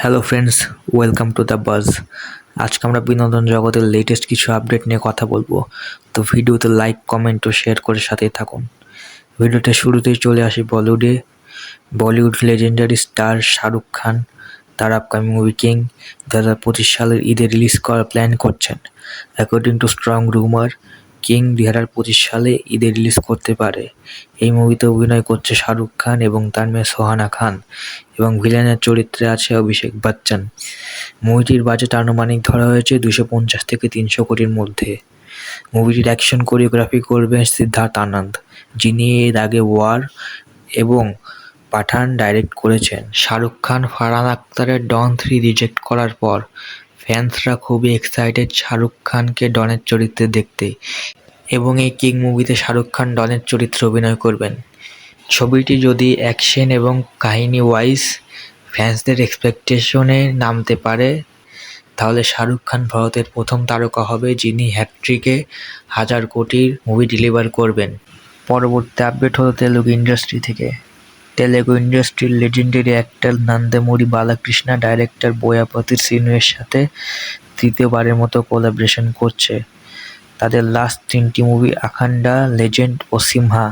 Hello friends, welcome to the বাজ। আজকে আমরা বিনোদন জগতের লেটেস্ট কিছু আপডেট নিয়ে কথা বলবো। তো ভিডিওতে লাইক, কমেন্ট ও শেয়ার করে সাথেই থাকুন। ভিডিওটা শুরুতেই চলে আসি বলিউডে। বলিউড লেজেন্ডারি স্টার শাহরুখ খান তার আপকামিং মুভি কিং 2025 সালের ঈদে রিলিজ করার প্ল্যান করছেন। অ্যাকর্ডিং টু স্ট্রং রুমার, কিং 2025 সালে ঈদে রিলিজ করতে পারে। এই মুভিতে অভিনয় করছে শাহরুখ খান এবং তার মেয়ে সোহানা খান, এবং ভিলেনের চরিত্রে আছে অভিষেক বচ্চন। মুভিটির বাজেট আনুমানিক ধরা হয়েছে 250 থেকে 300 কোটির মধ্যে। মুভিটির অ্যাকশন কোরিওগ্রাফি করবেন সিদ্ধার্থ আনন্দ, যিনি এর আগে ওয়ার এবং পাঠান ডাইরেক্ট করেছেন। শাহরুখ খান ফারহান আখতারের ডন 3 রিজেক্ট করার পর ফ্যান্সরা খুবই এক্সাইটেড শাহরুখ খানকে ডনের চরিত্রে দেখতে, এবং এই কিং মুভিতে শাহরুখ খান ডনের চরিত্রে অভিনয় করবেন। ছবিটি যদি অ্যাকশন এবং কাহিনী ওয়াইজ ফ্যান্সদের এক্সপেকটেশনে নামতে পারে, তাহলে শাহরুখ খান ভারতের প্রথম তারকা হবে যিনি হ্যাট্রিকে 1000 কোটির মুভি ডেলিভার করবেন। পরবর্তী আপডেট হলো তেলুগু ইন্ডাস্ট্রি থেকে। তেলুগু ইন্ডাস্ট্রির legendary actor Nandamuri Balakrishna director Boyapati শ্রীনুর সাথে তৃতীয়বারের মতো কোলাবোরেশন করছে। তাদের লাস্ট 3টি মুভি আখান্ডা, লেজেন্ড ও সিমহা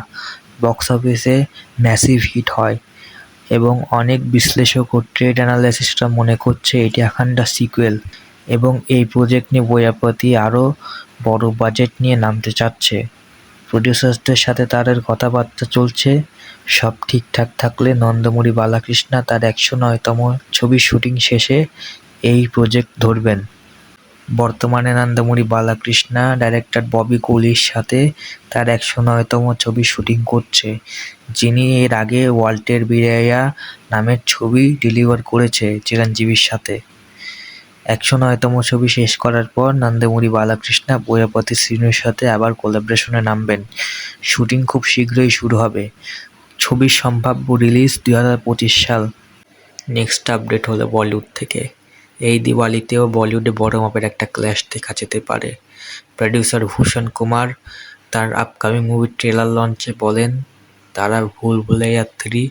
বক্স অফিসে ম্যাসিভ হিট হয়, এবং অনেক বিশ্লেষক ও ট্রেড অ্যানালিস্টরা মনে করছে এটি আখান্ডা সিকুয়েল, এবং এই প্রজেক্ট নিয়ে বোয়াপতি আরও বড় বাজেট নিয়ে নামতে চাচ্ছে। প্রডিউসার্সদের সাথে তাদের কথাবার্তা চলছে। সব ঠিকঠাক থাকলে নন্দমুরি বালাকৃষ্ণ তার 109তম ছবির শুটিং শেষে এই প্রজেক্ট ধরবেন। বর্তমানে নন্দমুরি বালাকৃষ্ণ ডাইরেক্টর ববি কোহলির সাথে তার 109তম ছবির শুটিং করছে, যিনি এর আগে ওয়াল্টের বিরাইয়া নামের ছবি ডেলিভার করেছে চিরঞ্জীবীর সাথে। 109তম ছবি শেষ করার পর নন্দমুরি বালাকৃষ্ণ বোয়াপতি শ্রীনুর সাথে আবার কোলাবোরেশনে নামবেন। শুটিং খুব শীঘ্রই শুরু হবে। ছবির সম্ভাব্য রিলিজ 2025 সাল। নেক্সট আপডেট হলো বলিউড থেকে। এই দিওয়ালিতেও বলিউডে বড় মাপের একটা ক্ল্যাশ দেখা যেতে পারে। প্রডিউসার ভূষণ কুমার তার আপকামিং মুভির ট্রেলার লঞ্চে বলেন তারা ভুল ভুলাইয়া 3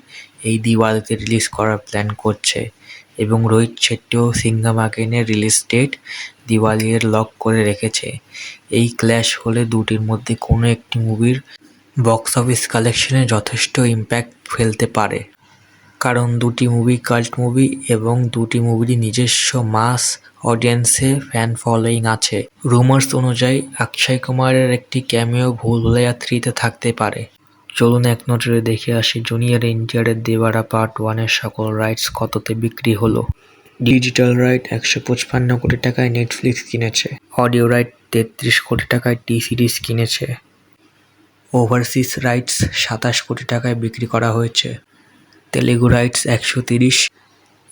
এই দিওয়ালিতে রিলিজ করার প্ল্যান করছে, এবং রোহিত শেট্টিও সিংঘম আগেনের রিলিজ ডেট দিওয়ালির লক করে রেখেছে। এই ক্ল্যাশ হলে দুটির মধ্যে কোনো একটি মুভির বক্স অফিস কালেকশনে যথেষ্ট ইম্প্যাক্ট ফেলতে পারে, কারণ দুটি মুভি কাল্ট মুভি এবং দুটি মুভিরই নিজস্ব মাস অডিয়েন্সে ফ্যান ফলোয়িং আছে। রুমার্স অনুযায়ী অক্ষয় কুমারের একটি ক্যামিও ভুল ভুলাইয়া 3-তে থাকতে পারে। চলুন এক নজরে দেখে আসি জুনিয়র এনটিআরের দেবারা পার্ট 1-এর সকল রাইটস কততে বিক্রি হলো। ডিজিটাল রাইট 155 কোটি টাকায় নেটফ্লিক্স কিনেছে। অডিও রাইট 33 কোটি টাকায় টি সিরিজ কিনেছে। ওভারসিজ রাইটস 27 কোটি টাকায় বিক্রি করা হয়েছে। তেলেগু রাইটস 130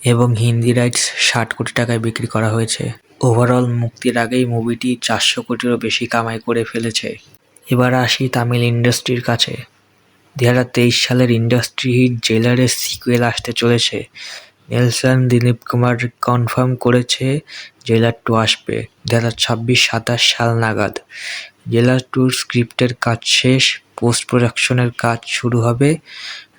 এবং হিন্দি রাইটস 60 কোটি টাকায় বিক্রি করা হয়েছে। ওভারঅল মুক্তির আগেই মুভিটি 400 কোটিরও বেশি কামাই করে ফেলেছে। এবার আসি তামিল ইন্ডাস্ট্রির কাছে। 2023 সালের ইন্ডাস্ট্রি হিট জেলারের সিকুয়েল আসতে চলেছে। নেলসন দিলীপ কুমার কনফার্ম করেছে জেলার 2 আসবে 2026-27 সাল নাগাদ। জেলার 2 স্ক্রিপ্টের কাজ শেষ, পোস্ট প্রোডাকশনের কাজ শুরু হবে।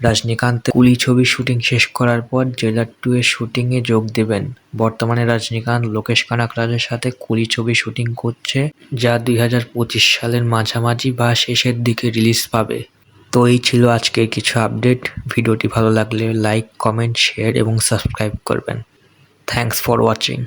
রজনীকান্তের কুলি ছবির শুটিং শেষ করার পর জেলার 2 এর শুটিংয়ে যোগ দেবেন। বর্তমানে রজনীকান্ত লোকেশ কানাকরাজের সাথে কুলি ছবি শুটিং করছে, যা 2025 সালের মাঝামাঝি বা শেষের দিকে রিলিজ পাবে। তো এই ছিল আজকের কিছু আপডেট। ভিডিওটি ভালো লাগলে লাইক, কমেন্ট, শেয়ার এবং সাবস্ক্রাইব করবেন। Thanks for watching.